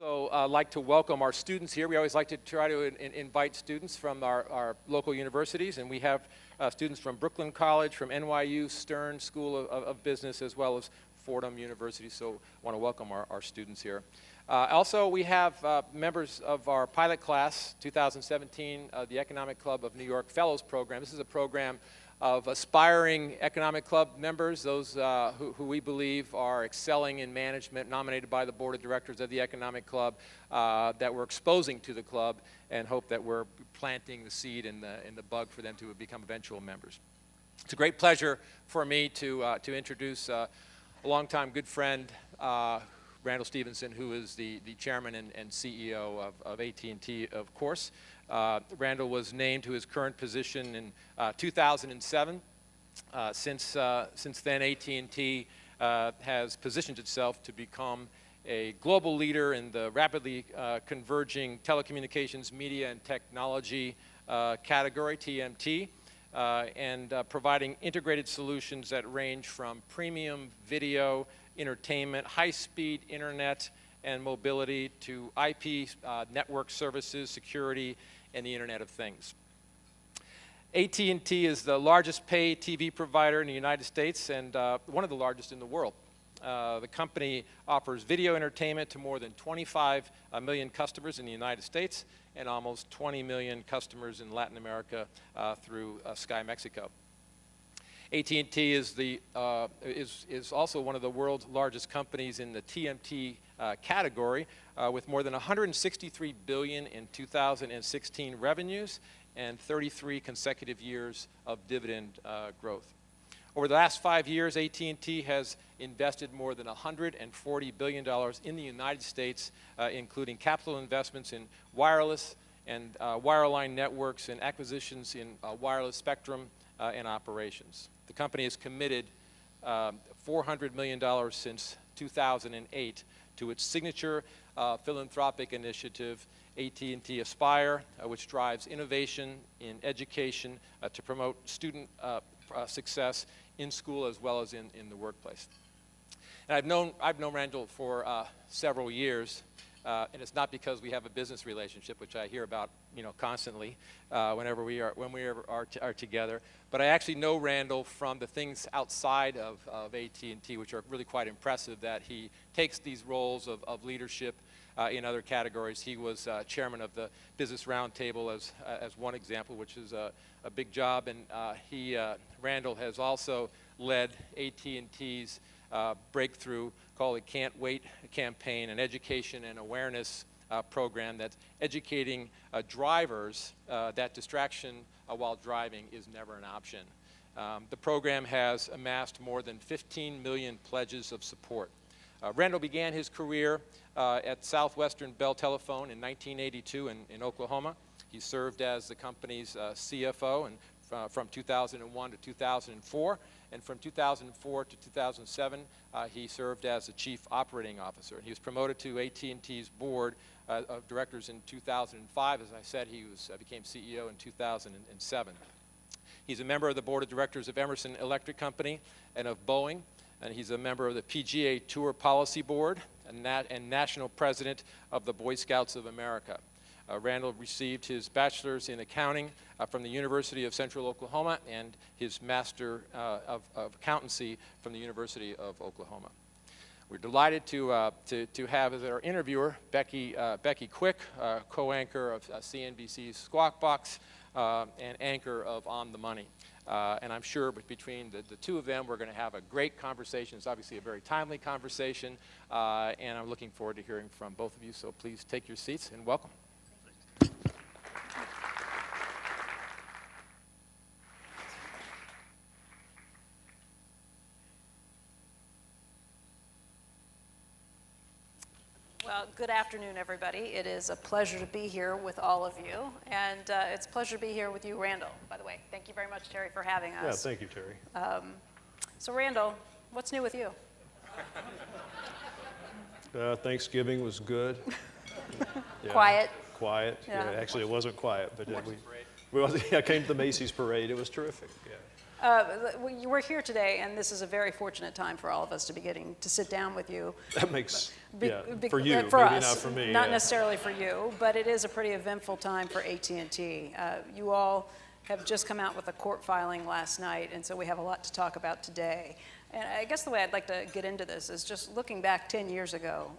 So I'd like to welcome our students here. We always like to try to invite students from our local universities, and we have students from Brooklyn College, from NYU, Stern School of Business, as well as Fordham University, so I want to welcome our students here. Also, we have members of our pilot class, 2017, the Economic Club of New York Fellows Program. This is a program of aspiring Economic Club members, those who we believe are excelling in management, nominated by the Board of Directors of the Economic Club, that we're exposing to the club, and hope that we're planting the seed in the bug for them to become eventual members. It's a great pleasure for me to introduce a longtime good friend, Randall Stephenson, who is the chairman and CEO of AT&T, of course. Randall was named to his current position in 2007. Since then, AT&T has positioned itself to become a global leader in the rapidly converging telecommunications, media, and technology category, TMT, and providing integrated solutions that range from premium video, entertainment, high-speed internet and mobility, to IP network services, security, and the Internet of Things. AT&T is the largest pay TV provider in the United States and one of the largest in the world. The company offers video entertainment to more than 25 million customers in the United States and almost 20 million customers in Latin America through Sky Mexico. AT&T is also one of the world's largest companies in the TMT category, with more than $163 billion in 2016 revenues and 33 consecutive years of dividend growth. Over the last 5 years, AT&T has invested more than $140 billion in the United States, including capital investments in wireless and wireline networks and acquisitions in wireless spectrum and operations. The company has committed $400 million since 2008 to its signature philanthropic initiative, AT&T Aspire, which drives innovation in education to promote student success in school as well as in the workplace. And I've known Randall for several years, and it's not because we have a business relationship, which I hear about, constantly when we are together. But I actually know Randall from the things outside of AT&T, which are really quite impressive. That he takes these roles of leadership in other categories. He was chairman of the Business Roundtable as one example, which is a big job. And Randall has also led AT&T's breakthrough called the Can't Wait campaign, an education and awareness program that's educating drivers that distraction while driving is never an option. The program has amassed more than 15 million pledges of support. Randall began his career at Southwestern Bell Telephone in 1982 in Oklahoma. He served as the company's CFO from 2001 to 2004. And from 2004 to 2007, he served as the Chief Operating Officer. He was promoted to AT&T's board of directors in 2005. As I said, he became CEO in 2007. He's a member of the board of directors of Emerson Electric Company and of Boeing. And he's a member of the PGA Tour Policy Board and national president of the Boy Scouts of America. Randall received his bachelor's in accounting from the University of Central Oklahoma and his master of accountancy from the University of Oklahoma. We're delighted to have as our interviewer Becky Quick, co-anchor of CNBC's Squawk Box and anchor of On the Money. And I'm sure between the two of them, we're going to have a great conversation. It's obviously a very timely conversation, and I'm looking forward to hearing from both of you. So please take your seats and welcome. Well, good afternoon, everybody. It is a pleasure to be here with all of you, and it's a pleasure to be here with you, Randall, by the way. Thank you very much, Terry, for having us. Yeah, thank you, Terry. So, Randall, what's new with you? Thanksgiving was good. Yeah, Quiet. Quiet. Yeah. Yeah, actually, it wasn't quiet, but I came to the Macy's parade. It was terrific. Yeah. We're here today, and this is a very fortunate time for all of us to be getting to sit down with you. That makes, Be- yeah, be- for you, for maybe us, not for me. Not yeah. necessarily for you, but it is a pretty eventful time for AT&T. You all have just come out with a court filing last night, and so we have a lot to talk about today. And I guess the way I'd like to get into this is just looking back 10 years ago.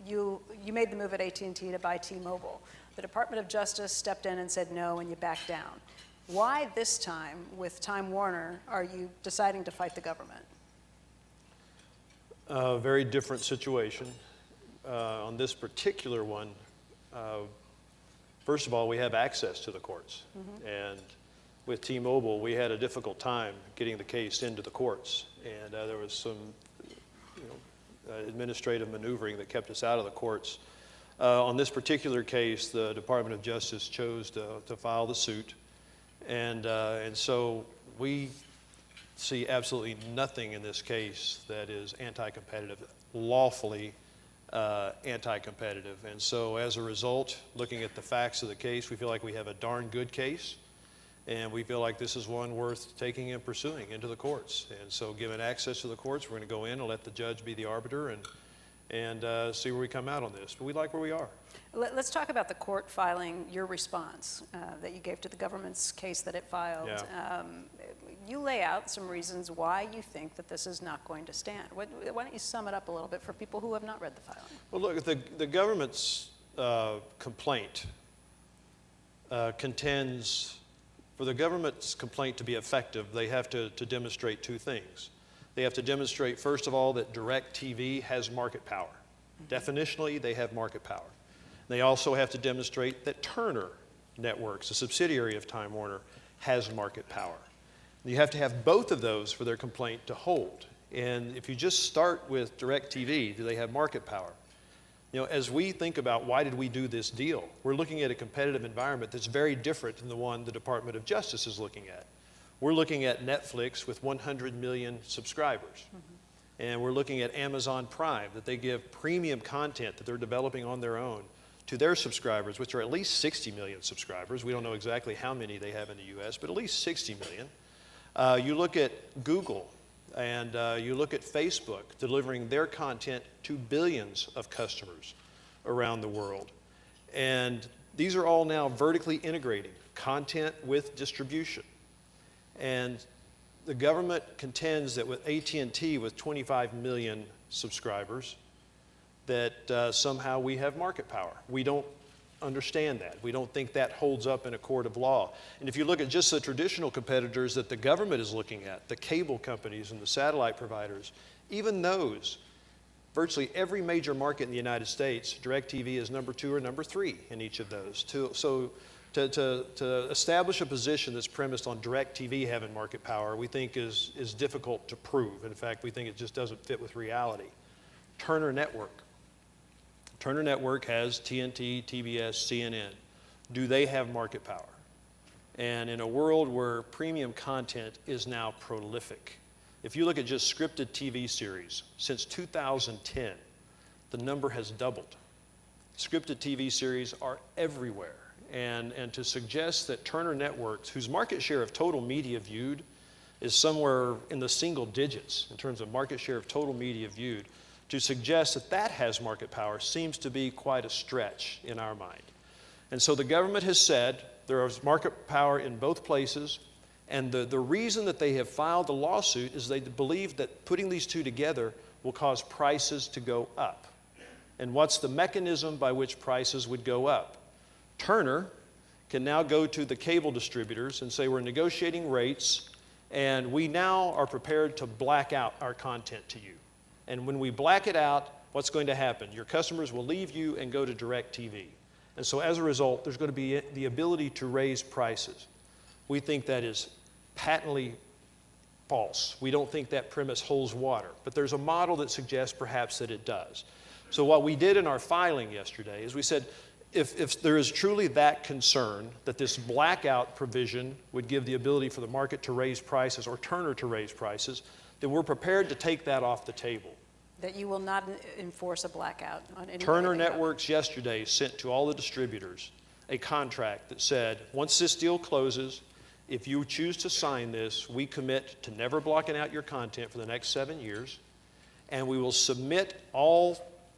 You made the move at AT&T to buy T-Mobile. The Department of Justice stepped in and said no, and you backed down. Why this time, with Time Warner, are you deciding to fight the government? A very different situation. On this particular one, first of all, we have access to the courts. And with T-Mobile, we had a difficult time getting the case into the courts. And there was some administrative maneuvering that kept us out of the courts. On this particular case, the Department of Justice chose to file the suit. And so we see absolutely nothing in this case that is anti-competitive, lawfully anti-competitive. And so as a result, looking at the facts of the case, we feel like we have a darn good case. And we feel like this is one worth taking and pursuing into the courts. And so given access to the courts, we're going to go in and let the judge be the arbiter and see where we come out on this. But we like where we are. Let's talk about the court filing, your response that you gave to the government's case that it filed. Yeah. You lay out some reasons why you think that this is not going to stand. Why don't you sum it up a little bit for people who have not read the filing? Well, look, the government's complaint contends, for the government's complaint to be effective, they have to demonstrate two things. They have to demonstrate, first of all, that DirecTV has market power. Definitionally, they have market power. They also have to demonstrate that Turner Networks, a subsidiary of Time Warner, has market power. You have to have both of those for their complaint to hold. And if you just start with DirecTV, do they have market power? As we think about why did we do this deal, we're looking at a competitive environment that's very different than the one the Department of Justice is looking at. We're looking at Netflix with 100 million subscribers. And we're looking at Amazon Prime, that they give premium content that they're developing on their own to their subscribers, which are at least 60 million subscribers. We don't know exactly how many they have in the US, but at least 60 million. You look at Google and you look at Facebook delivering their content to billions of customers around the world. And these are all now vertically integrating content with distribution. And the government contends that with AT&T with 25 million subscribers, that somehow we have market power. We don't understand that. We don't think that holds up in a court of law. And if you look at just the traditional competitors that the government is looking at, the cable companies and the satellite providers, even those, virtually every major market in the United States, DirecTV is number 2 or number 3 in each of those. So to establish a position that's premised on DirecTV having market power, we think is difficult to prove. In fact, we think it just doesn't fit with reality. Turner Network. Turner Network has TNT, TBS, CNN. Do they have market power? And in a world where premium content is now prolific, if you look at just scripted TV series, since 2010, the number has doubled. Scripted TV series are everywhere. And to suggest that Turner Networks, whose market share of total media viewed is somewhere in the single digits in terms of market share of total media viewed, to suggest that that has market power seems to be quite a stretch in our mind. And so the government has said there is market power in both places, and the reason that they have filed the lawsuit is they believe that putting these two together will cause prices to go up. And what's the mechanism by which prices would go up? Turner can now go to the cable distributors and say, we're negotiating rates, and we now are prepared to black out our content to you. And when we black it out, what's going to happen? Your customers will leave you and go to DirecTV. And so as a result, there's going to be the ability to raise prices. We think that is patently false. We don't think that premise holds water. But there's a model that suggests perhaps that it does. So what we did in our filing yesterday is we said, if there is truly that concern that this blackout provision would give the ability for the market to raise prices or Turner to raise prices, then we're prepared to take that off the table. That you will not enforce a blackout on any Turner Networks yesterday sent to all the distributors a contract that said, once this deal closes If you choose to sign this, we commit to never blocking out your content for the next 7 years, and we will submit all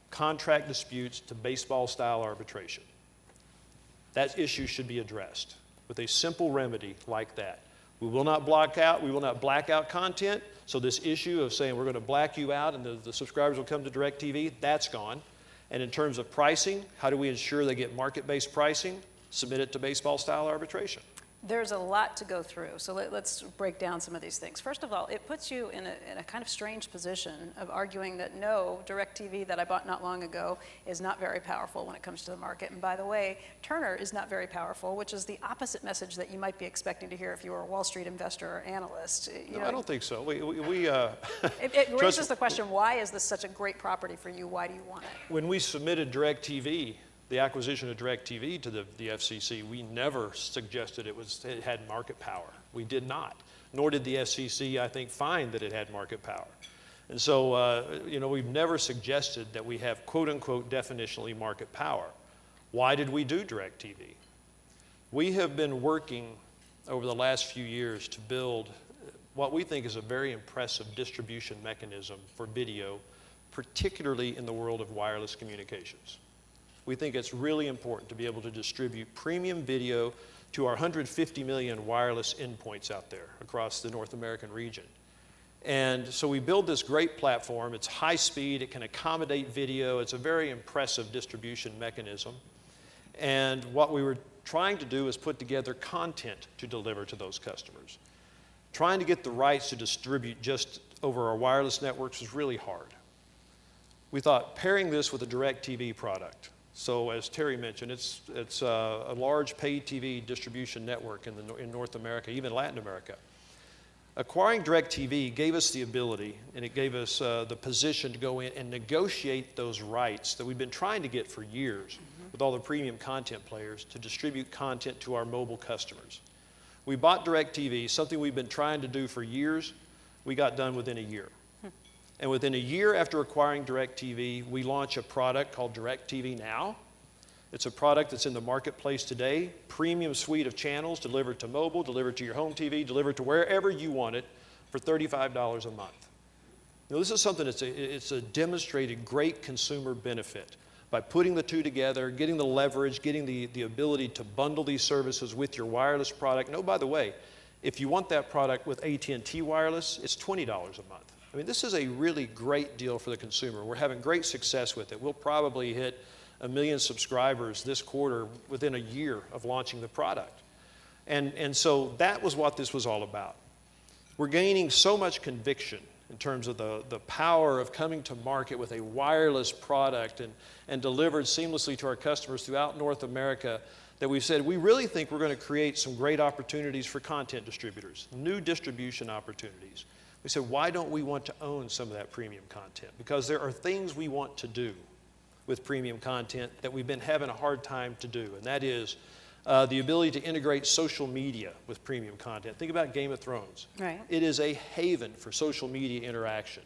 contract disputes to baseball-style arbitration. That issue should be addressed with a simple remedy like that. We will not black out content, so this issue of saying we're going to black you out and the subscribers will come to DirecTV, that's gone. And in terms of pricing, how do we ensure they get market-based pricing? Submit it to baseball-style arbitration. There's a lot to go through, so let's break down some of these things. First of all, it puts you in a kind of strange position of arguing that no, DirecTV that I bought not long ago is not very powerful when it comes to the market. And by the way, Turner is not very powerful, which is the opposite message that you might be expecting to hear if you were a Wall Street investor or analyst. No, I don't think so. It raises the question, why is this such a great property for you? Why do you want it? When we submitted DirecTV, the acquisition of DirecTV to the FCC, we never suggested it had market power. We did not. Nor did the FCC, I think, find that it had market power. And so, we've never suggested that we have quote-unquote definitionally market power. Why did we do DirecTV? We have been working over the last few years to build what we think is a very impressive distribution mechanism for video, particularly in the world of wireless communications. We think it's really important to be able to distribute premium video to our 150 million wireless endpoints out there across the North American region. And so we build this great platform. It's high speed, it can accommodate video, it's a very impressive distribution mechanism. And what we were trying to do is put together content to deliver to those customers. Trying to get the rights to distribute just over our wireless networks was really hard. We thought pairing this with a DirecTV product. So as Terry mentioned, it's a large paid TV distribution network in North America, even Latin America. Acquiring DirecTV gave us the ability, and it gave us the position to go in and negotiate those rights that we've been trying to get for years with all the premium content players to distribute content to our mobile customers. We bought DirecTV, something we've been trying to do for years. We got done within a year. And within a year after acquiring DirecTV, we launch a product called DirecTV Now. It's a product that's in the marketplace today, premium suite of channels delivered to mobile, delivered to your home TV, delivered to wherever you want it for $35 a month. Now, this is something it's a demonstrated great consumer benefit by putting the two together, getting the leverage, getting the ability to bundle these services with your wireless product. No, by the way, if you want that product with AT&T Wireless, it's $20 a month. I mean, this is a really great deal for the consumer. We're having great success with it. We'll probably hit 1 million subscribers this quarter within a year of launching the product. And so that was what this was all about. We're gaining so much conviction in terms of the power of coming to market with a wireless product and delivered seamlessly to our customers throughout North America that we've said we really think we're going to create some great opportunities for content distributors, new distribution opportunities. We said, why don't we want to own some of that premium content? Because there are things we want to do with premium content that we've been having a hard time to do, and that is the ability to integrate social media with premium content. Think about Game of Thrones. Right. It is a haven for social media interaction.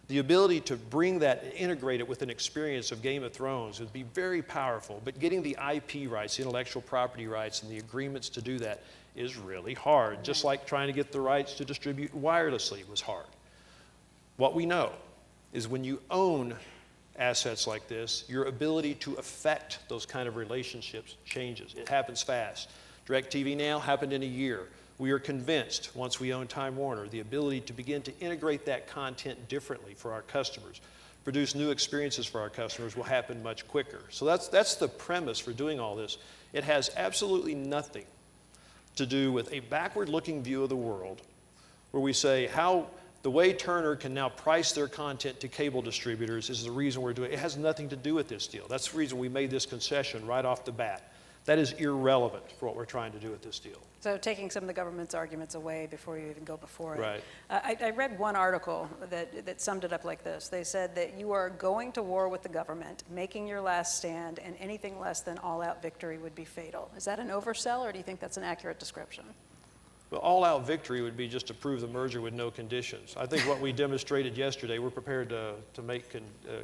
The ability to bring that, integrate it with an experience of Game of Thrones would be very powerful, but getting the IP rights, the intellectual property rights, and the agreements to do that is really hard, just like trying to get the rights to distribute wirelessly was hard. What we know is when you own assets like this, your ability to affect those kind of relationships changes. It happens fast. DirecTV Now happened in a year. We are convinced, once we own Time Warner, the ability to begin to integrate that content differently for our customers, produce new experiences for our customers will happen much quicker. So that's the premise for doing all this. It has absolutely nothing to do with a backward-looking view of the world where we say how the way Turner can now price their content to cable distributors is the reason we're doing it. It has nothing to do with this deal. That's the reason we made this concession right off the bat. That is irrelevant for what we're trying to do with this deal. So taking some of the government's arguments away before you even go before it. Right. I read one article that summed it up like this. They said that you are going to war with the government, making your last stand, and anything less than all-out victory would be fatal. Is that an oversell, or do you think that's an accurate description? Well, all-out victory would be just to prove the merger with no conditions. I think what we demonstrated yesterday, we're prepared to make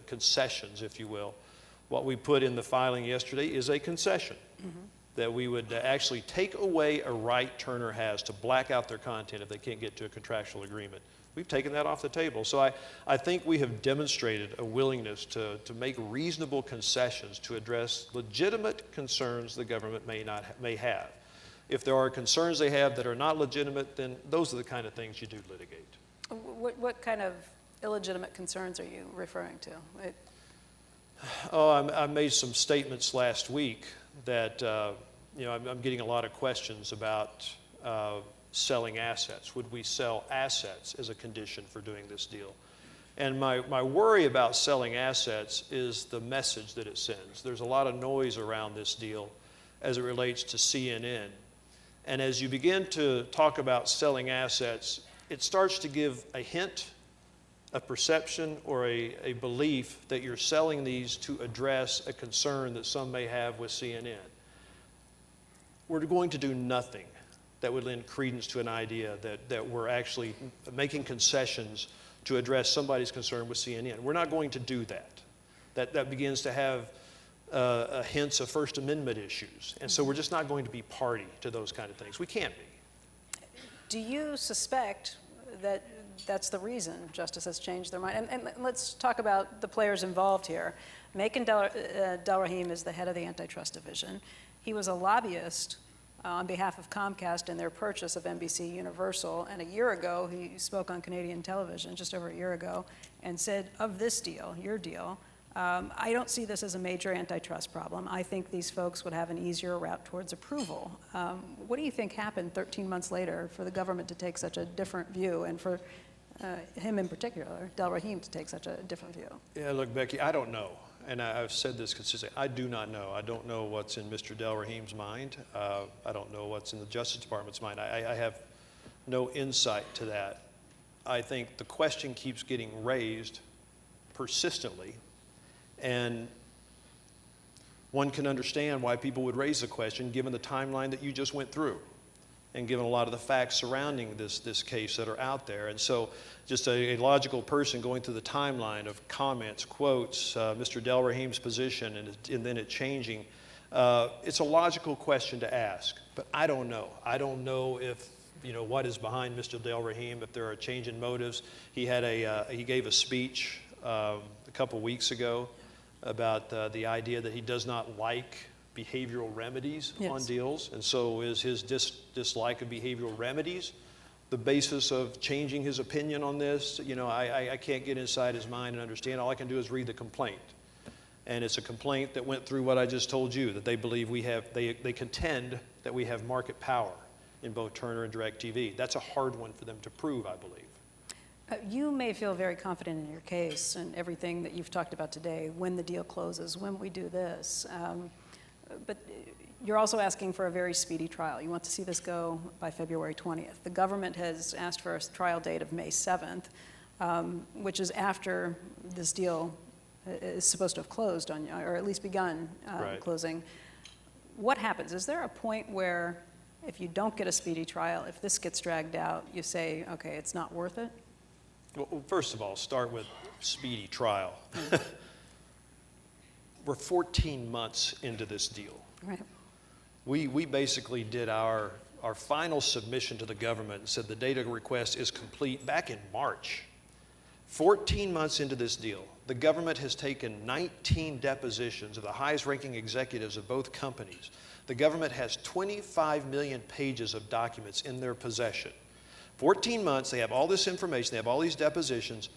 concessions, if you will. What we put in the filing yesterday is a concession that we would actually take away a right Turner has to black out their content if they can't get to a contractual agreement. We've taken that off the table. So I think we have demonstrated a willingness to make reasonable concessions to address legitimate concerns the government may have. If there are concerns they have that are not legitimate, then those are the kind of things you do litigate. What kind of illegitimate concerns are you referring to? I made some statements last week that I'm getting a lot of questions about selling assets. Would we sell assets as a condition for doing this deal? And my worry about selling assets is the message that it sends. There's a lot of noise around this deal as it relates to CNN. And as you begin to talk about selling assets, it starts to give a hint, a perception, or a belief that you're selling these to address a concern that some may have with CNN. We're going to do nothing that would lend credence to an idea that we're actually making concessions to address somebody's concern with CNN. We're not going to do that. That begins to have hints of First Amendment issues. And so we're just not going to be party to those kind of things. We can't be. Do you suspect that that's the reason Justice has changed their mind? And let's talk about the players involved here. Macon Delrahim is the head of the Antitrust Division. He was a lobbyist on behalf of Comcast in their purchase of NBC Universal. And a year ago, he spoke on Canadian television, just over a year ago, and said, of this deal, your deal, I don't see this as a major antitrust problem. I think these folks would have an easier route towards approval. What do you think happened 13 months later for the government to take such a different view, and for him in particular, Delrahim, to take such a different view? Yeah, look, Becky, I don't know. And I've said this consistently. I do not know. I don't know what's in Mr. Delrahim's mind. I don't know what's in the Justice Department's mind. I have no insight to that. I think the question keeps getting raised persistently, and one can understand why people would raise the question given the timeline that you just went through, and given a lot of the facts surrounding this case that are out there. And so just a logical person going through the timeline of comments, quotes, Mr. Delrahim's position, and then it changing, it's a logical question to ask, but I don't know. I don't know if, what is behind Mr. Delrahim, if there are change in motives. He gave a speech a couple weeks ago about the idea that he does not like behavioral remedies on deals, and so is his dislike of behavioral remedies the basis of changing his opinion on this? I can't get inside his mind and understand. All I can do is read the complaint, and it's a complaint that went through what I just told you, that they believe they contend that we have market power in both Turner and DirecTV. That's a hard one for them to prove, I believe. You may feel very confident in your case and everything that you've talked about today, when the deal closes, when we do this. But you're also asking for a very speedy trial. You want to see this go by February 20th. The government has asked for a trial date of May 7th, which is after this deal is supposed to have closed on, or at least begun closing. What happens? Is there a point where if you don't get a speedy trial, if this gets dragged out, you say, okay, it's not worth it? Well, first of all, start with speedy trial. We're 14 months into this deal. Right. We basically did our final submission to the government and said the data request is complete back in March. 14 months into this deal, the government has taken 19 depositions of the highest ranking executives of both companies. The government has 25 million pages of documents in their possession. 14 months, they have all this information, they have all these depositions.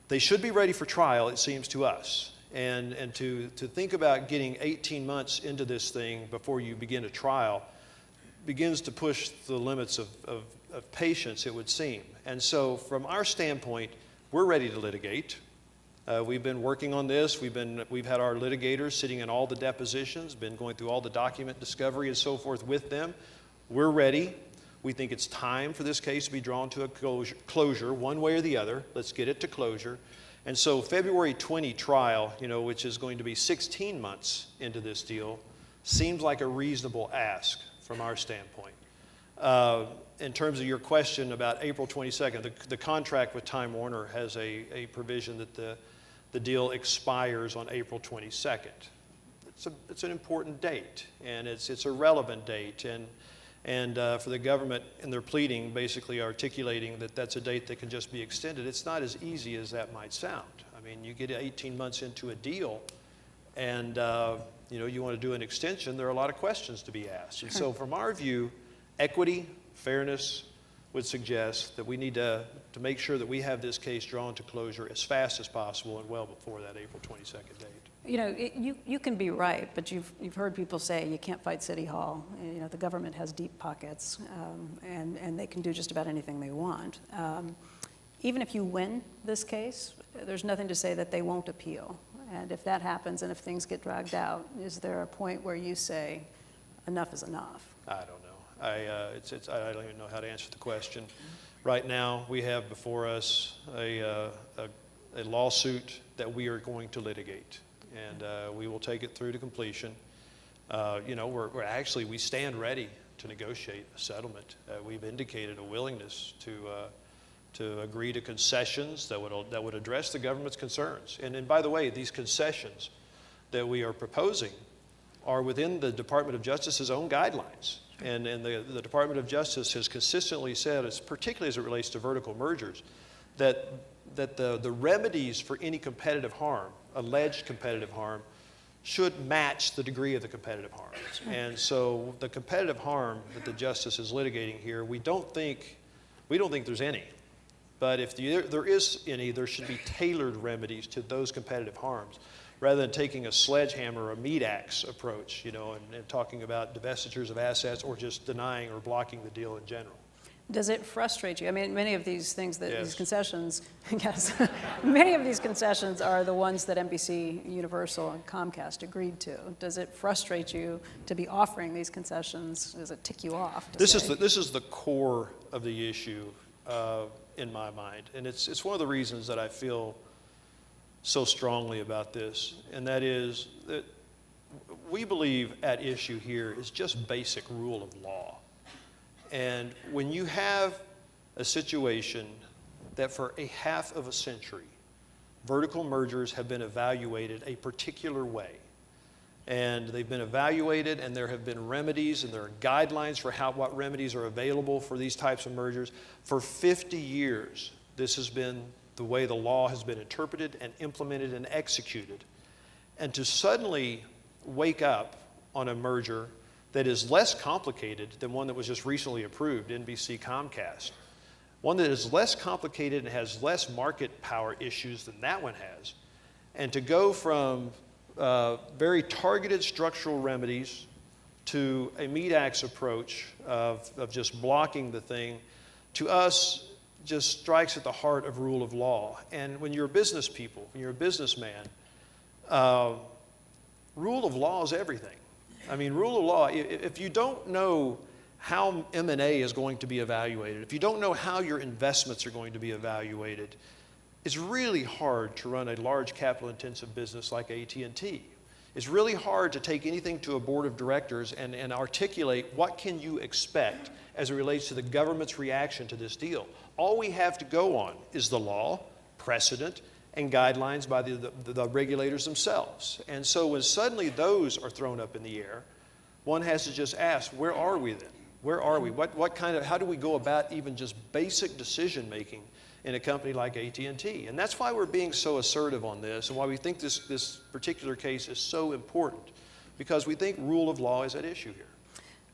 They should be ready for trial, it seems to us. And to think about getting 18 months into this thing before you begin a trial begins to push the limits of patience, it would seem. And so from our standpoint, we're ready to litigate. We've been working on this. We've had our litigators sitting in all the depositions, been going through all the document discovery and so forth with them. We're ready. We think it's time for this case to be drawn to a closure one way or the other. Let's get it to closure. And so February 20 trial, which is going to be 16 months into this deal, seems like a reasonable ask from our standpoint. In terms of your question about April 22nd, the contract with Time Warner has a provision that the deal expires on April 22nd. it's an important date, and it's a relevant date, and for the government in their pleading basically articulating that that's a date that can just be extended, it's not as easy as that might sound. I mean, you get 18 months into a deal, and you want to do an extension, there are a lot of questions to be asked. And so from our view, equity, fairness would suggest that we need to make sure that we have this case drawn to closure as fast as possible and well before that April 22nd date. You know, you can be right, but you've heard people say you can't fight City Hall. You know, the government has deep pockets, and they can do just about anything they want. Even if you win this case, there's nothing to say that they won't appeal. And if that happens, and if things get dragged out, is there a point where you say enough is enough? I don't know. I don't even know how to answer the question. Right now, we have before us a lawsuit that we are going to litigate, and we will take it through to completion. We stand ready to negotiate a settlement. We've indicated a willingness to agree to concessions that would address the government's concerns. And by the way, these concessions that we are proposing are within the Department of Justice's own guidelines. And the Department of Justice has consistently said, particularly as it relates to vertical mergers, that the remedies for any competitive harm, alleged competitive harm, should match the degree of the competitive harm. And so the competitive harm that the Justice is litigating here, we don't think there's any. But if there is any, there should be tailored remedies to those competitive harms, rather than taking a sledgehammer or a meat axe approach, and talking about divestitures of assets or just denying or blocking the deal in general. Does it frustrate you? I mean, many of these things, Yes. these concessions, yes, many of these concessions are the ones that NBC Universal and Comcast agreed to. Does it frustrate you to be offering these concessions? Does it tick you off? This is the core of the issue in my mind, and it's one of the reasons that I feel so strongly about this, and that is that we believe at issue here is just basic rule of law. And when you have a situation that for a half of a century, vertical mergers have been evaluated a particular way, and they've been evaluated, and there have been remedies, and there are guidelines for what remedies are available for these types of mergers. For 50 years, this has been the way the law has been interpreted and implemented and executed. And to suddenly wake up on a merger that is less complicated than one that was just recently approved, NBC Comcast, one that is less complicated and has less market power issues than that one has, and to go from very targeted structural remedies to a meat axe approach of just blocking the thing, to us, just strikes at the heart of rule of law. And when you're business people, when you're a businessman, rule of law is everything. I mean, rule of law, if you don't know how M&A is going to be evaluated, if you don't know how your investments are going to be evaluated, it's really hard to run a large capital-intensive business like AT&T. It's really hard to take anything to a board of directors and articulate what can you expect as it relates to the government's reaction to this deal. All we have to go on is the law, precedent, and guidelines by the regulators themselves. And so when suddenly those are thrown up in the air, one has to just ask, where are we then? Where are we? How do we go about even just basic decision making in a company like AT&T? And that's why we're being so assertive on this, and why we think this particular case is so important, because we think rule of law is at issue here.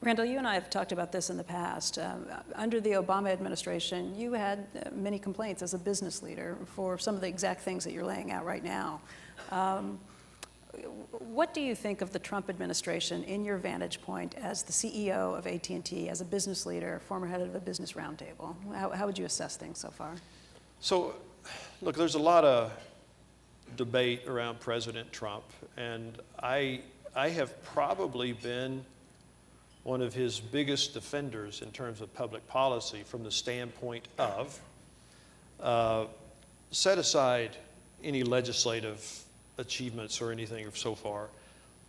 Randall, you and I have talked about this in the past. Under the Obama administration, you had many complaints as a business leader for some of the exact things that you're laying out right now. What do you think of the Trump administration in your vantage point as the CEO of AT&T, as a business leader, former head of the Business Roundtable? How would you assess things so far? So, look, there's a lot of debate around President Trump, and I have probably been one of his biggest defenders in terms of public policy from the standpoint of set aside any legislative achievements or anything so far.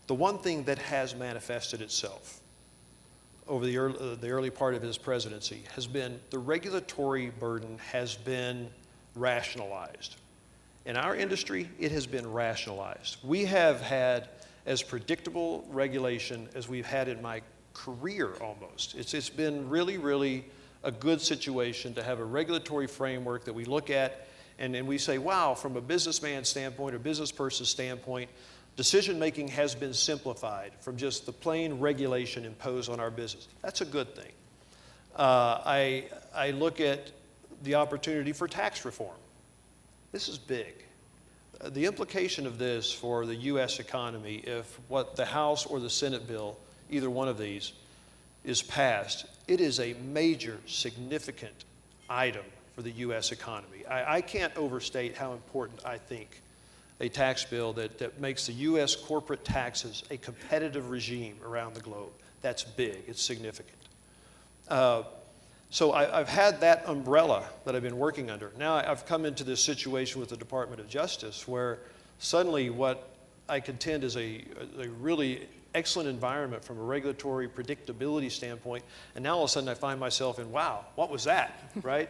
The one thing that has manifested itself over the early part of his presidency has been the regulatory burden has been rationalized. In our industry, it has been rationalized. We have had as predictable regulation as we've had in my career almost. It's been really, really a good situation to have a regulatory framework that we look at and we say, wow, from a businessman standpoint or business person standpoint, decision-making has been simplified from just the plain regulation imposed on our business. That's a good thing. I look at the opportunity for tax reform. This is big. The implication of this for the U.S. economy, if what the House or the Senate bill, either one of these, is passed, it is a major, significant item for the U.S. economy. I can't overstate how important I think a tax bill that makes the U.S. corporate taxes a competitive regime around the globe. That's big. It's significant. So I've had that umbrella that I've been working under. Now I've come into this situation with the Department of Justice where suddenly what I contend is a really excellent environment from a regulatory predictability standpoint, and now all of a sudden I find myself in, wow, what was that, right?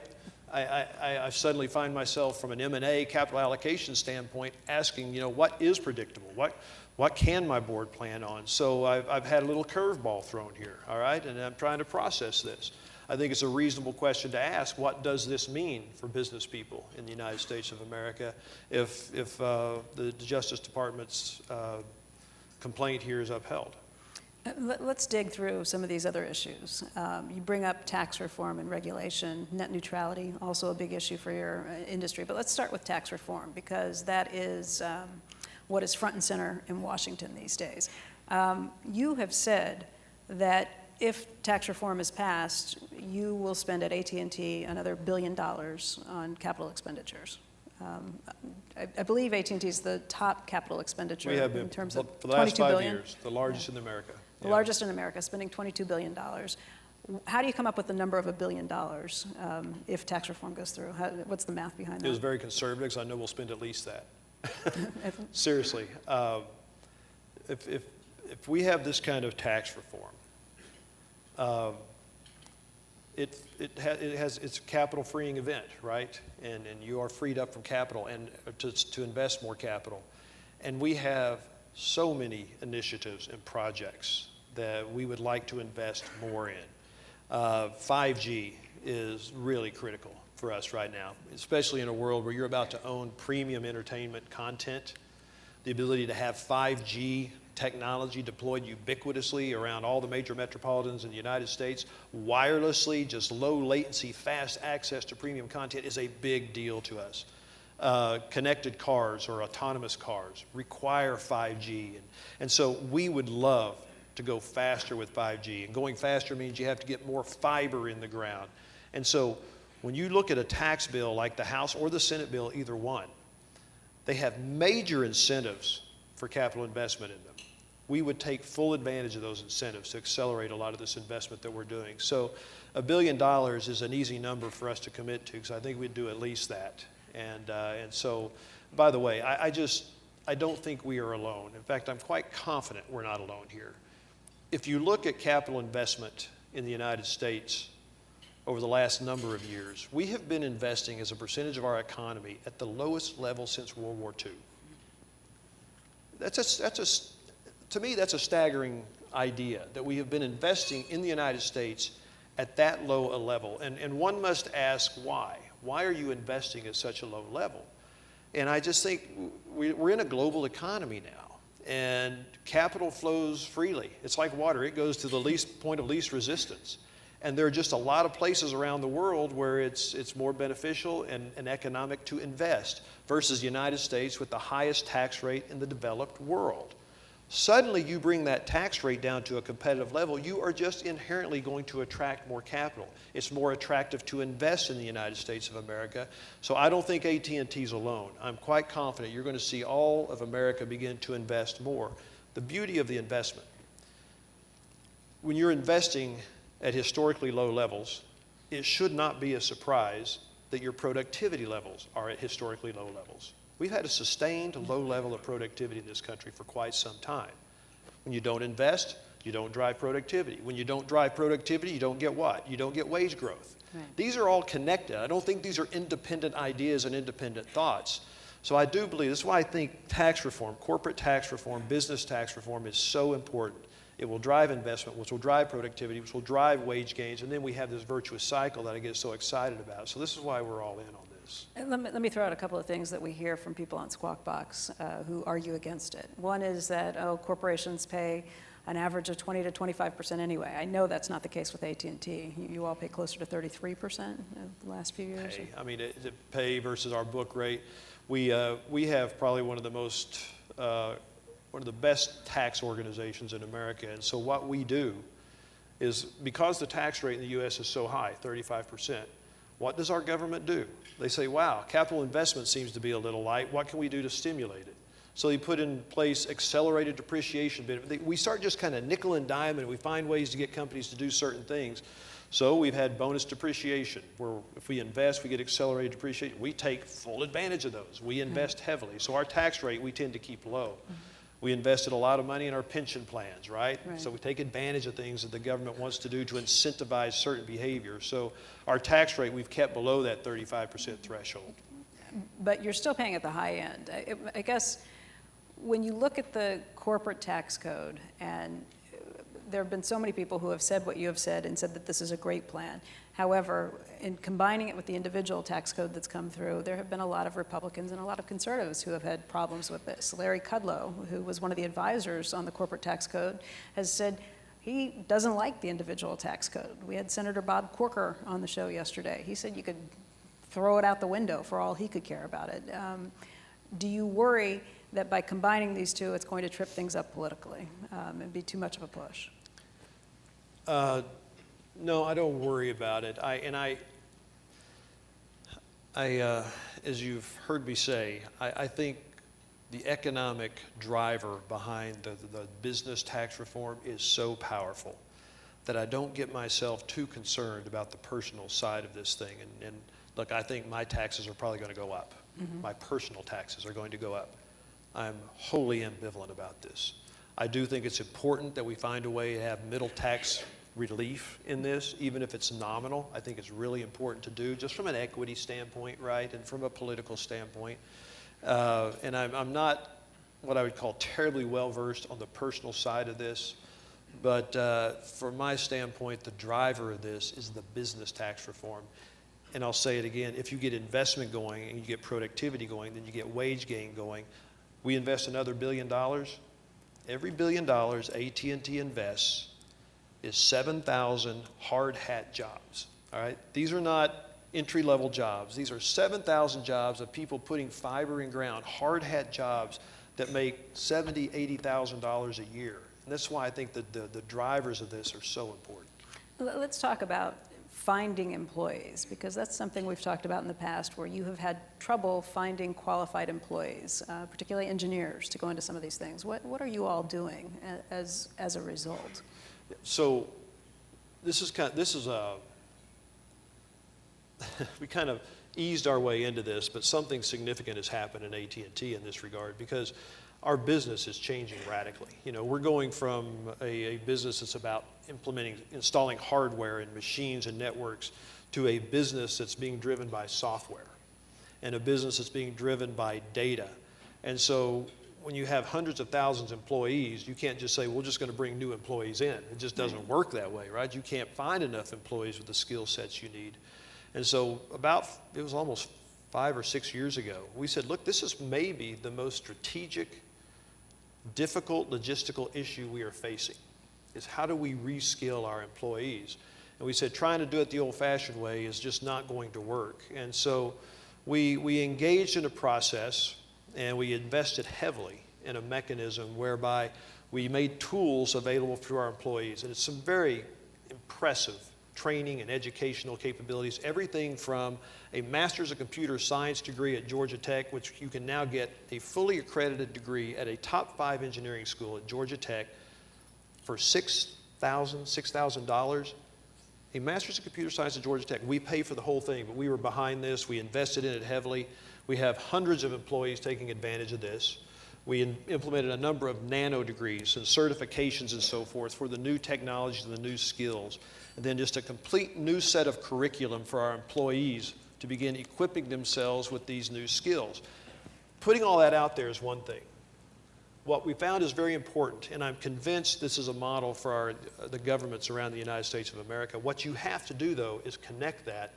I suddenly find myself from an M&A capital allocation standpoint asking, what is predictable? What can my board plan on? So I've had a little curveball thrown here, all right? And I'm trying to process this. I think it's a reasonable question to ask, what does this mean for business people in the United States of America if the Justice Department's complaint here is upheld? Let's dig through some of these other issues. You bring up tax reform and regulation, net neutrality, also a big issue for your industry. But let's start with tax reform because that is what is front and center in Washington these days. You have said that if tax reform is passed, you will spend at AT&T another $1 billion on capital expenditures. I believe AT&T is the top capital expenditure We have been, in terms of for the last 22 5 billion. years, the largest in America. The largest in America, spending $22 billion. How do you come up with the number of $1 billion if tax reform goes through? What's the math behind that? It was very conservative because I know we'll spend at least that. Seriously, if we have this kind of tax reform, it's a capital freeing event, right? And you are freed up from capital and to invest more capital. And we have so many initiatives and projects that we would like to invest more in. 5G is really critical for us right now, especially in a world where you're about to own premium entertainment content. The ability to have 5G technology deployed ubiquitously around all the major metropolitans in the United States, wirelessly, just low latency, fast access to premium content is a big deal to us. Connected cars or autonomous cars require 5G. And so we would love to go faster with 5G. And going faster means you have to get more fiber in the ground. And so when you look at a tax bill like the House or the Senate bill, either one, they have major incentives for capital investment in them. We would take full advantage of those incentives to accelerate a lot of this investment that we're doing. So $1 billion is an easy number for us to commit to because I think we'd do at least that. And so, by the way, I don't think we are alone. In fact, I'm quite confident we're not alone here. If you look at capital investment in the United States over the last number of years, we have been investing as a percentage of our economy at the lowest level since World War II. To me, that's a staggering idea, that we have been investing in the United States at that low a level. And one must ask why. Why are you investing at such a low level? And I just think we're in a global economy now, and capital flows freely. It's like water. It goes to the least point of least resistance. And there are just a lot of places around the world where it's more beneficial and economic to invest versus the United States with the highest tax rate in the developed world. Suddenly you bring that tax rate down to a competitive level, you are just inherently going to attract more capital. It's more attractive to invest in the United States of America. So I don't think AT&T is alone. I'm quite confident you're going to see all of America begin to invest more. The beauty of the investment, when you're investing at historically low levels, it should not be a surprise that your productivity levels are at historically low levels. We've had a sustained low level of productivity in this country for quite some time. When you don't invest, you don't drive productivity. When you don't drive productivity, you don't get what? You don't get wage growth. Right. These are all connected. I don't think these are independent ideas and independent thoughts. So I do believe, this is why I think tax reform, corporate tax reform, business tax reform is so important. It will drive investment, which will drive productivity, which will drive wage gains, and then we have this virtuous cycle that I get so excited about. So this is why we're all in on this. And let me throw out a couple of things that we hear from people on Squawk Box who argue against it. One is that, corporations pay an average of 20 to 25% anyway. I know that's not the case with AT&T. You all pay closer to 33% the last few years. The pay versus our book rate. We have probably one of the best tax organizations in America. And so what we do is, because the tax rate in the U.S. is so high, 35%, what does our government do? They say, wow, capital investment seems to be a little light. What can we do to stimulate it? So they put in place accelerated depreciation. We start just kind of nickel and dime, and we find ways to get companies to do certain things. So we've had bonus depreciation, where if we invest, we get accelerated depreciation. We take full advantage of those. We invest heavily. So our tax rate, we tend to keep low. We invested a lot of money in our pension plans, right? So we take advantage of things that the government wants to do to incentivize certain behavior. So our tax rate, we've kept below that 35% threshold. But you're still paying at the high end. I guess when you look at the corporate tax code, and there have been so many people who have said what you have said and said that this is a great plan. However, in combining it with the individual tax code that's come through, there have been a lot of Republicans and a lot of conservatives who have had problems with this. Larry Kudlow, who was one of the advisors on the corporate tax code, has said he doesn't like the individual tax code. We had Senator Bob Corker on the show yesterday. He said you could throw it out the window for all he could care about it. Do you worry that by combining these two, it's going to trip things up politically and be too much of a push? No, I don't worry about it. As you've heard me say, I think the economic driver behind the business tax reform is so powerful that I don't get myself too concerned about the personal side of this thing. And look, I think my taxes are probably going to go up. My personal taxes are going to go up. I'm wholly ambivalent about this. I do think it's important that we find a way to have middle tax relief in this, even if it's nominal. I think it's really important to do, just from an equity standpoint, right, and from a political standpoint. And I'm not what I would call terribly well-versed on the personal side of this, but from my standpoint, the driver of this is the business tax reform. And I'll say it again, if you get investment going and you get productivity going, then you get wage gain going. We invest another $1 billion. Every $1 billion AT&T invests is 7,000 hard hat jobs, all right? These are not entry-level jobs. These are 7,000 jobs of people putting fiber in ground, hard hat jobs that make $70,000, $80,000 a year. And that's why I think that the drivers of this are so important. Let's talk about finding employees, because that's something we've talked about in the past, where you have had trouble finding qualified employees, particularly engineers, to go into some of these things. What are you all doing as a result? So we kind of eased our way into this, but something significant has happened in AT&T in this regard, because our business is changing radically. You know, we're going from a business that's about installing hardware and machines and networks, to a business that's being driven by software, and a business that's being driven by data. And so when you have hundreds of thousands of employees, you can't just say, we're just going to bring new employees in. It just doesn't work that way, right? You can't find enough employees with the skill sets you need. And so it was almost 5 or 6 years ago, we said, look, this is maybe the most strategic, difficult logistical issue we are facing, is how do we reskill our employees? And we said trying to do it the old-fashioned way is just not going to work. And so we engaged in a process, and we invested heavily in a mechanism whereby we made tools available to our employees. And it's some very impressive training and educational capabilities, everything from a Master's of Computer Science degree at Georgia Tech, which you can now get a fully accredited degree at a top 5 engineering school at Georgia Tech for $6,000. A Master's of Computer Science at Georgia Tech. We pay for the whole thing, but we were behind this. We invested in it heavily. We have hundreds of employees taking advantage of this. We implemented a number of nano degrees and certifications and so forth for the new technologies and the new skills. And then just a complete new set of curriculum for our employees to begin equipping themselves with these new skills. putting all that out there is one thing. What we found is very important, and I'm convinced this is a model for the governments around the United States of America. What you have to do, though, is connect that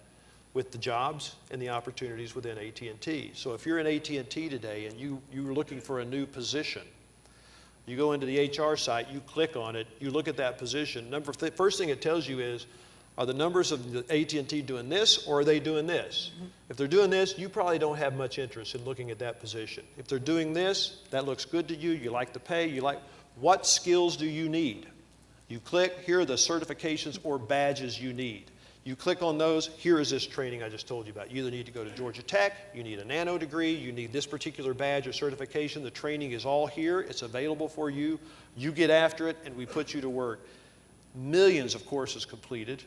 with the jobs and the opportunities within AT&T. So if you're in AT&T today and you're looking for a new position, you go into the HR site, you click on it, you look at that position. First thing it tells you is, are the numbers of the AT&T doing this, or are they doing this? Mm-hmm. If they're doing this, you probably don't have much interest in looking at that position. If they're doing this, that looks good to you, you like the pay, what skills do you need? You click, here are the certifications or badges you need. You click on those, here is this training I just told you about. You either need to go to Georgia Tech, you need a nano degree, you need this particular badge or certification. The training is all here, it's available for you. You get after it, and we put you to work. Millions of courses completed.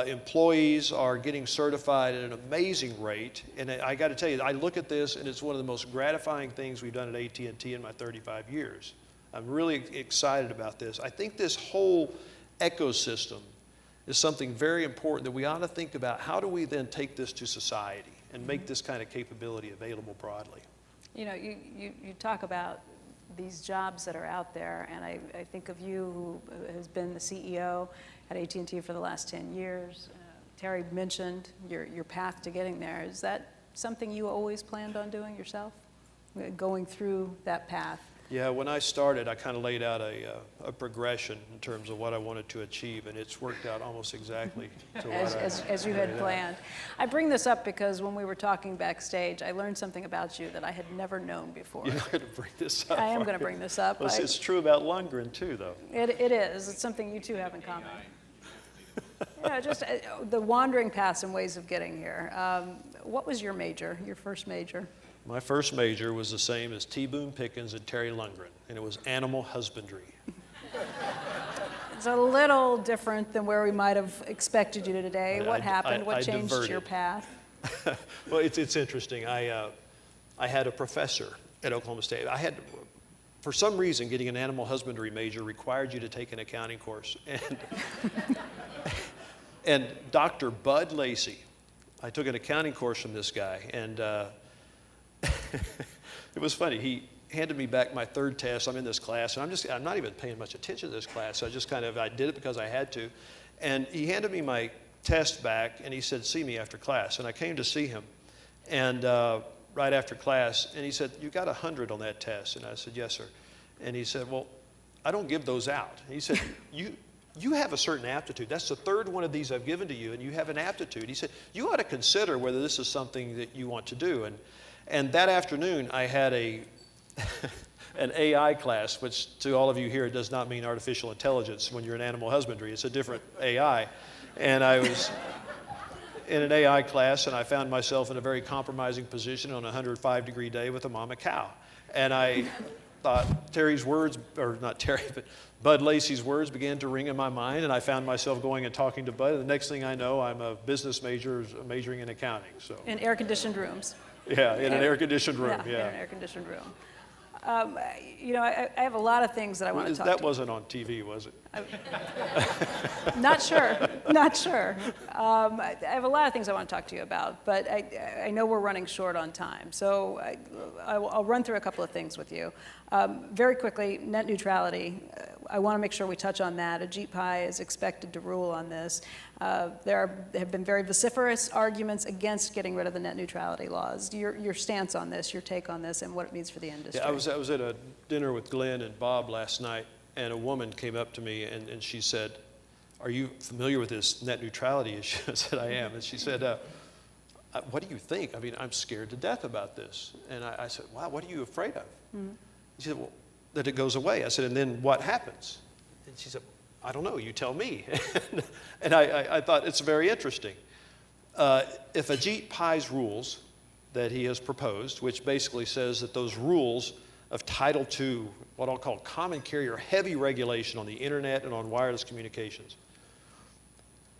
Employees are getting certified at an amazing rate, and I got to tell you, I look at this and it's one of the most gratifying things we've done at AT&T in my 35 years. I'm really excited about this. I think this whole ecosystem is something very important that we ought to think about. How do we then take this to society and make this kind of capability available broadly? You know, you talk about these jobs that are out there, and I think of you, who has been the CEO at AT&T for the last 10 years. Terry mentioned your path to getting there. Is that something you always planned on doing yourself, going through that path? Yeah, when I started, I kind of laid out a progression in terms of what I wanted to achieve, and it's worked out almost exactly to as you had planned. I bring this up because when we were talking backstage, I learned something about you that I had never known before. You're going to bring this up. I am going to bring this up. Well, it's true about Lundgren, too, though. It is. It's something you two have in common. You know, just the wandering paths and ways of getting here. What was your major, your first major? My first major was the same as T. Boone Pickens and Terry Lundgren, and it was animal husbandry. It's a little different than where we might have expected you today. What happened? What changed your path? Well, it's interesting. I had a professor at Oklahoma State. For some reason, getting an animal husbandry major required you to take an accounting course. And Dr. Bud Lacey, I took an accounting course from this guy, and it was funny. He handed me back my third test. I'm in this class, and I'm not even paying much attention to this class. So I did it because I had to. And he handed me my test back, and he said, "See me after class." And I came to see him, and right after class, and he said, "You got 100 on that test." And I said, "Yes, sir." And he said, "Well, I don't give those out." And he said, You have a certain aptitude. That's the third one of these I've given to you, and you have an aptitude. He said, "You ought to consider whether this is something that you want to do." And that afternoon, I had an AI class, which to all of you here does not mean artificial intelligence when you're in animal husbandry. It's a different AI. And I was in an AI class, and I found myself in a very compromising position on a 105-degree day with a mama cow. And I thought Terry's words, or not Terry, but Bud Lacey's words began to ring in my mind, and I found myself going and talking to Bud. And the next thing I know, I'm a business major majoring in accounting. So in air-conditioned rooms. Yeah, in an air-conditioned room. Yeah, in an air-conditioned room. You know, I have a lot of things that I want to talk That to. wasn't on TV, was it? Not sure. I have a lot of things I want to talk to you about, but I know we're running short on time. So I'll run through a couple of things with you. Very quickly, net neutrality. I want to make sure we touch on that. Ajit Pai is expected to rule on this. There have been very vociferous arguments against getting rid of the net neutrality laws. Your stance on this, your take on this, and what it means for the industry. Yeah, I was at a dinner with Glenn and Bob last night, and a woman came up to me and she said, "Are you familiar with this net neutrality issue?" I said, "I am." And she said, "What do you think? I mean, I'm scared to death about this." And I said, "Wow, what are you afraid of?" Mm-hmm. She said, "Well, that it goes away." I said, "And then what happens?" And she said, "I don't know, you tell me." And I thought it's very interesting. If Ajit Pai's rules that he has proposed, which basically says that those rules of Title II, what I'll call common carrier heavy regulation on the internet and on wireless communications,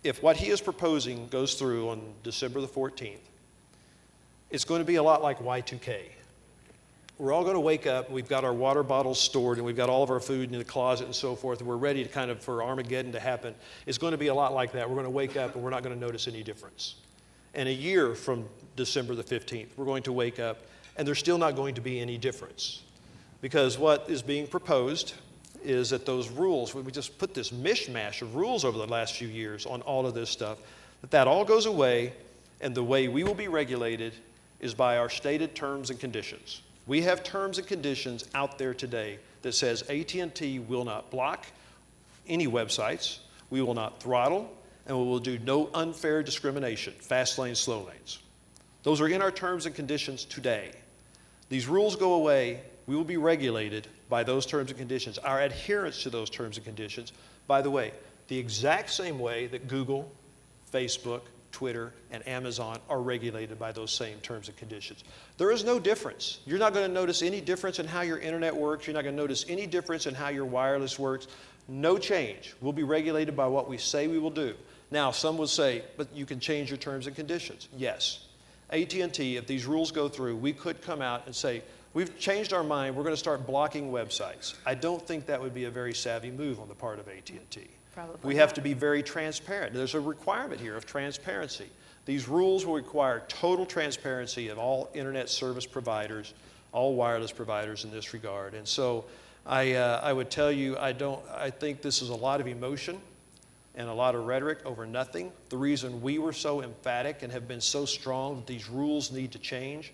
if what he is proposing goes through on December the 14th, it's going to be a lot like Y2K. We're all going to wake up, we've got our water bottles stored, and we've got all of our food in the closet and so forth, and we're ready to for Armageddon to happen. It's going to be a lot like that. We're going to wake up and we're not going to notice any difference. And a year from December the 15th, we're going to wake up And there's still not going to be any difference. Because what is being proposed is that those rules, we just put this mishmash of rules over the last few years on all of this stuff, that all goes away, and the way we will be regulated is by our stated terms and conditions. We have terms and conditions out there today that says AT&T will not block any websites, we will not throttle, and we will do no unfair discrimination, fast lanes, slow lanes. Those are in our terms and conditions today. These rules go away, we will be regulated by those terms and conditions. Our adherence to those terms and conditions, by the way, the exact same way that Google, Facebook, Twitter, and Amazon are regulated by those same terms and conditions. There is no difference. You're not going to notice any difference in how your internet works. You're not going to notice any difference in how your wireless works. No change. We'll be regulated by what we say we will do. Now, some will say, but you can change your terms and conditions. Yes. AT&T, if these rules go through, we could come out and say, we've changed our mind, we're going to start blocking websites. I don't think that would be a very savvy move on the part of AT&T. Probably We have to be very transparent. There's a requirement here of transparency. These rules will require total transparency of all internet service providers, all wireless providers in this regard. And so I would tell you, I think this is a lot of emotion and a lot of rhetoric over nothing. The reason we were so emphatic and have been so strong that these rules need to change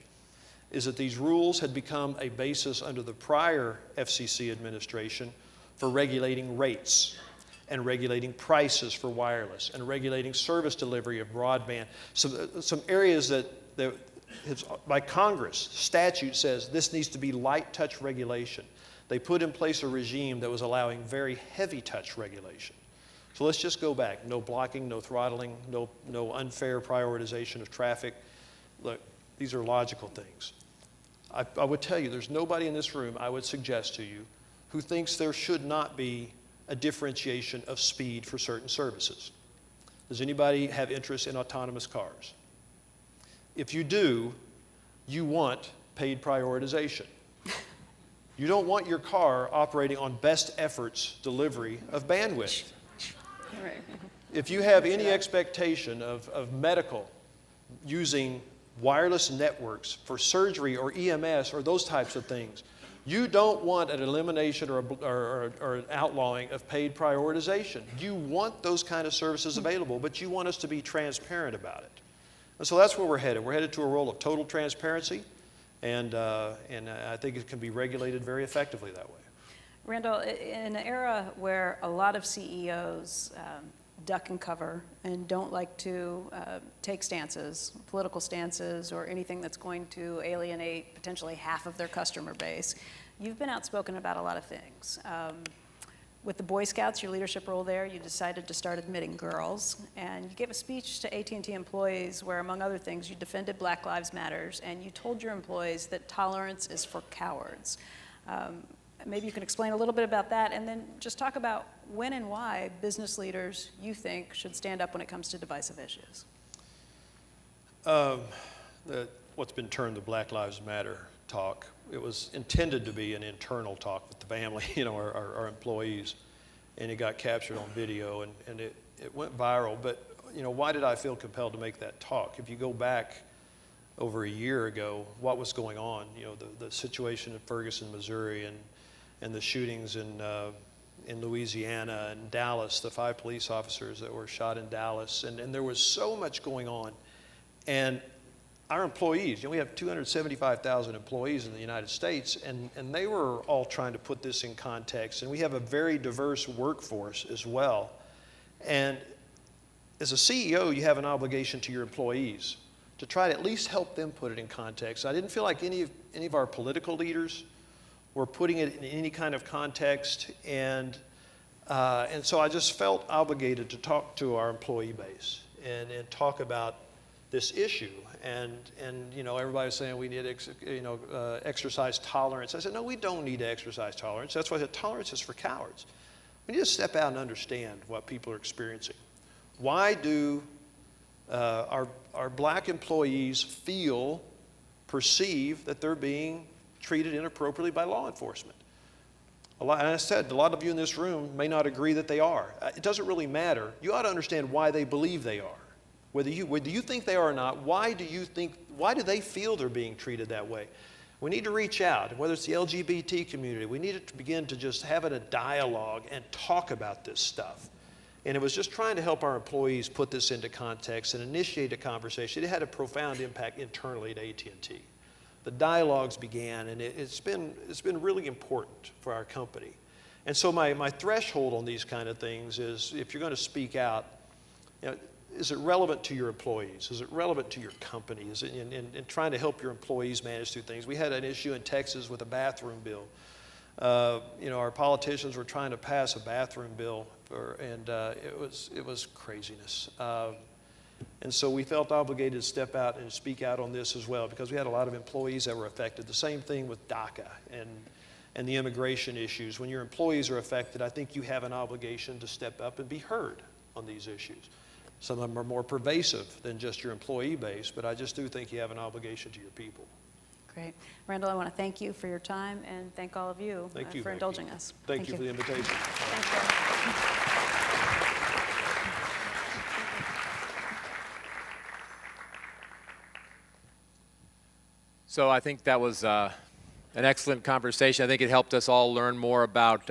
is that these rules had become a basis under the prior FCC administration for regulating rates and regulating prices for wireless and regulating service delivery of broadband. Some areas that by Congress, statute says this needs to be light touch regulation. They put in place a regime that was allowing very heavy touch regulation. So let's just go back. No blocking, no throttling, no unfair prioritization of traffic. Look, these are logical things. I would tell you, there's nobody in this room, I would suggest to you, who thinks there should not be a differentiation of speed for certain services. Does anybody have interest in autonomous cars? If you do, you want paid prioritization. You don't want your car operating on best efforts delivery of bandwidth. Right. If you have any expectation of medical using wireless networks for surgery or EMS or those types of things, you don't want an elimination or an outlawing of paid prioritization. You want those kind of services available, but you want us to be transparent about it. And so that's where we're headed. We're headed to a role of total transparency, and I think it can be regulated very effectively that way. Randall, in an era where a lot of CEOs duck and cover and don't like to take stances, political stances, or anything that's going to alienate potentially half of their customer base, you've been outspoken about a lot of things. With the Boy Scouts, your leadership role there, you decided to start admitting girls, and you gave a speech to AT&T employees where, among other things, you defended Black Lives Matters, and you told your employees that tolerance is for cowards. Maybe you can explain a little bit about that, and then just talk about when and why business leaders, you think, should stand up when it comes to divisive issues. What's been termed the Black Lives Matter talk, it was intended to be an internal talk with the family, our employees, and it got captured on video, and it went viral. But, why did I feel compelled to make that talk? If you go back over a year ago, what was going on, the situation in Ferguson, Missouri, and the shootings in Louisiana and Dallas, the 5 police officers that were shot in Dallas, and there was so much going on. And our employees, we have 275,000 employees in the United States, and they were all trying to put this in context. And we have a very diverse workforce as well. And as a CEO, you have an obligation to your employees to try to at least help them put it in context. I didn't feel like any of our political leaders were putting it in any kind of context, and so I just felt obligated to talk to our employee base and talk about this issue. And everybody was saying we need exercise tolerance. I said, no, we don't need to exercise tolerance. That's why I said tolerance is for cowards. We need to step out and understand what people are experiencing. Why do our black employees perceive that they're being treated inappropriately by law enforcement? And I said, a lot of you in this room may not agree that they are. It doesn't really matter. You ought to understand why they believe they are. Whether you think they are or not, why do they feel they're being treated that way? We need to reach out, whether it's the LGBT community, we need to begin to just have a dialogue and talk about this stuff. And it was just trying to help our employees put this into context and initiate a conversation. It had a profound impact internally at AT&T. The dialogues began, and it's been really important for our company. And so my threshold on these kind of things is, if you're going to speak out, is it relevant to your employees? Is it relevant to your company? Is it in trying to help your employees manage through things? We had an issue in Texas with a bathroom bill. Our politicians were trying to pass a bathroom bill, and it was craziness. And so we felt obligated to step out and speak out on this as well, because we had a lot of employees that were affected. The same thing with DACA and the immigration issues. When your employees are affected, I think you have an obligation to step up and be heard on these issues. Some of them are more pervasive than just your employee base, but I just do think you have an obligation to your people. Great. Randall, I want to thank you for your time and thank all of you for indulging us. Thank you for the invitation. Thank you. So I think that was an excellent conversation. I think it helped us all learn more about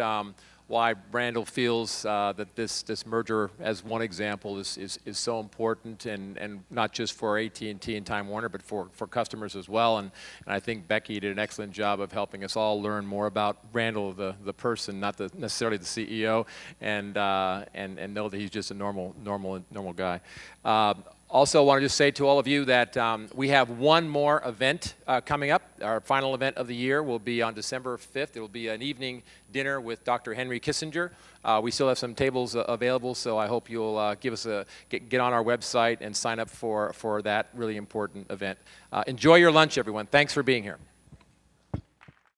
why Randall feels that this merger, as one example, is so important, and not just for AT&T and Time Warner, but for customers as well. And I think Becky did an excellent job of helping us all learn more about Randall, the person, not necessarily the CEO, and know that he's just a normal guy. Also, I want to just say to all of you that we have one more event coming up. Our final event of the year will be on December 5th. It will be an evening dinner with Dr. Henry Kissinger. We still have some tables available, so I hope you'll give us get on our website and sign up for that really important event. Enjoy your lunch, everyone. Thanks for being here.